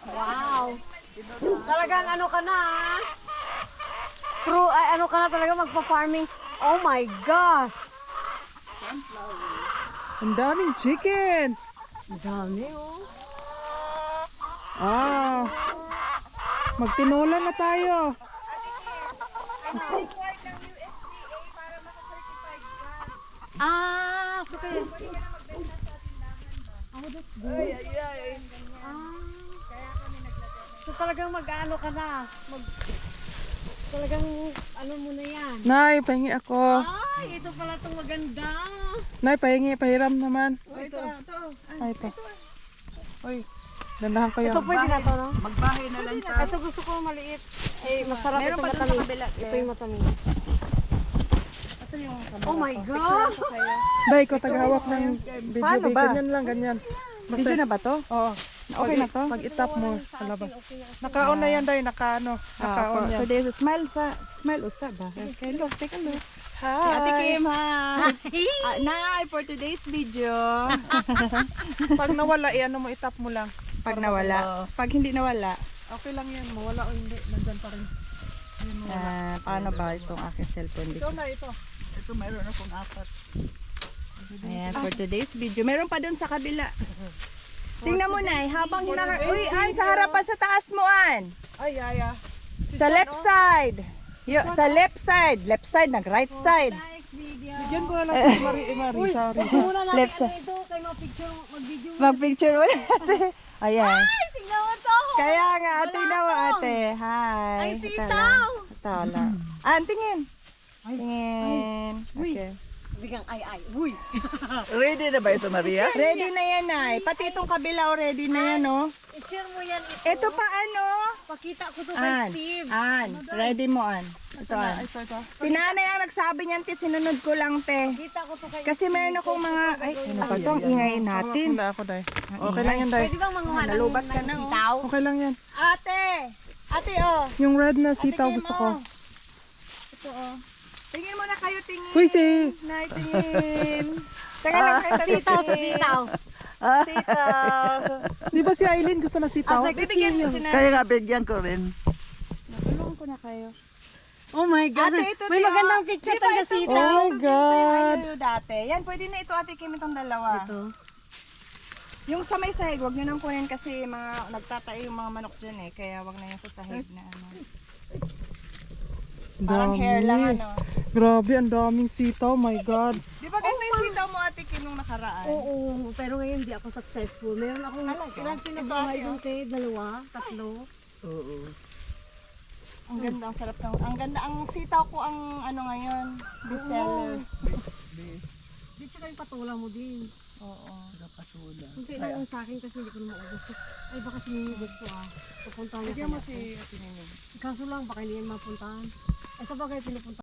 Wow. Talagang ano ka na, true, ay ano ka na talaga magpa-farming. Oh my gosh. Ang daming chicken. Ang dami oh. Ah. Magtinola na tayo. So kaya. Oh, that's good. So talagang mag-ano ka na. Talagang ano mo na yan. Nay, pahingi ako. Ay, ito pala itong maganda. Nay, pahingi, pahiram naman. Ito. Ay, ito. Uy, dandahan kayo. Ito pwede na to, no? Magbahay na lang tayo. Ito gusto ko maliit. Eh, masarap Meron ito pa doon sa matamis. kabila. Ito yung matamis. Oh my God! Day, ko tagahawak ng video. Paano ba? Ganyan lang, ganyan. Video na ba to? Oo. Okay na to? Pag itap mo, palabas. Nakaon na yan, Day. Nakaano. Nakaon yan. So there's a smile usa ba? Okay, look, take a look. Hi. Ate Kim, hi! Nay, for today's video. Pag nawala, ano mo, itap mo lang. Pag nawala. Pag hindi nawala, Okay lang yan. Mawala o hindi. Nandyan pa rin. Yun, wala. paano ba itong aking cellphone Ito dito? na, ito. Ito, mayroon akong 4. Ayan, for today's video. Meron pa doon sa kabila. Tingnan mo, Nay, habang Uy, An, sa harapan sa taas mo, An. Ay, ay. Sa left side. Sa left side. Left side, nag-right side. Bigyan ko na lang si Mari, sorry. Muna natin Left side. ito. Kayo mag-video. Mag-picture mo natin. Ayan. Ay, tingnan mo to. Kaya nga, tingnan mo, ate. Hi. Ay, sitaw. Ito lang. An, tingin. Tingin. Okay. Bigang ay. Uy. Ready na ba ito, Maria? Ready na yan, Nay. Pati itong kabila, ready na yan, oh. I-share mo yan ito. Ito pa, ano? Pakita ko to kay An. Steve. An. Ready mo, An. Ito, An. Ito. Si nanay ang nagsabi niyan, te. Sinunod ko lang, te. Pakita ko to kay Kasi meron akong mga... Ay, ano pa ito? Ang ingayin natin. Handa ako, Day. Okay lang yan, Day. Pwede bang manguha ng Nalubat ka na, oh. sitaw? Okay lang yan. Ate! Ate, oh. Yung red na sitaw Ate Kim, gusto ko. oh. Ito, oh. Tingin mo na kayo, tingin. Uy, si... Nay, tingin. Teka lang kayo, Sitaw sa sitaw. Sitaw. Di ba si Aileen gusto na sitaw? Bibigyan ko si nanay. Kaya nga bigyan ko rin. Natulungan ko na kayo. Oh my God. Ate, ito, May Tio. magandang picture Di ba tayo sa ito? sitaw. Oh my God. Ito dati. Yan, pwede na ito, Ate Kim, itong dalawa. Ito. Yung sa may sahig, wag nyo nang kunin kasi mga nagtatayo yung mga manok dyan eh. Kaya wag na yung sa sahig na ano. Parang hair lang ano. Grabe, ang daming sitaw. My God. Di ba ganito yung sitaw mo, Ate Kim, nung nakaraan? Oo, pero ngayon hindi ako successful. Meron akong ilang pinabahay Ito, doon kay dalawa, tatlo. Oo. Ang ganda, ang sarap ng... Ang ganda, ang sitaw ko ang ano ngayon, bestseller. Di tsaka yung patula mo din. Oo. Kunti lang yung sa akin kasi hindi ko na maubos. Ay baka sinunod ko Pupuntahan niya Bigyan mo pala si ako. Ate Nini. Kaso lang baka hindi yan mapuntahan. Ay sa bagay pinupunta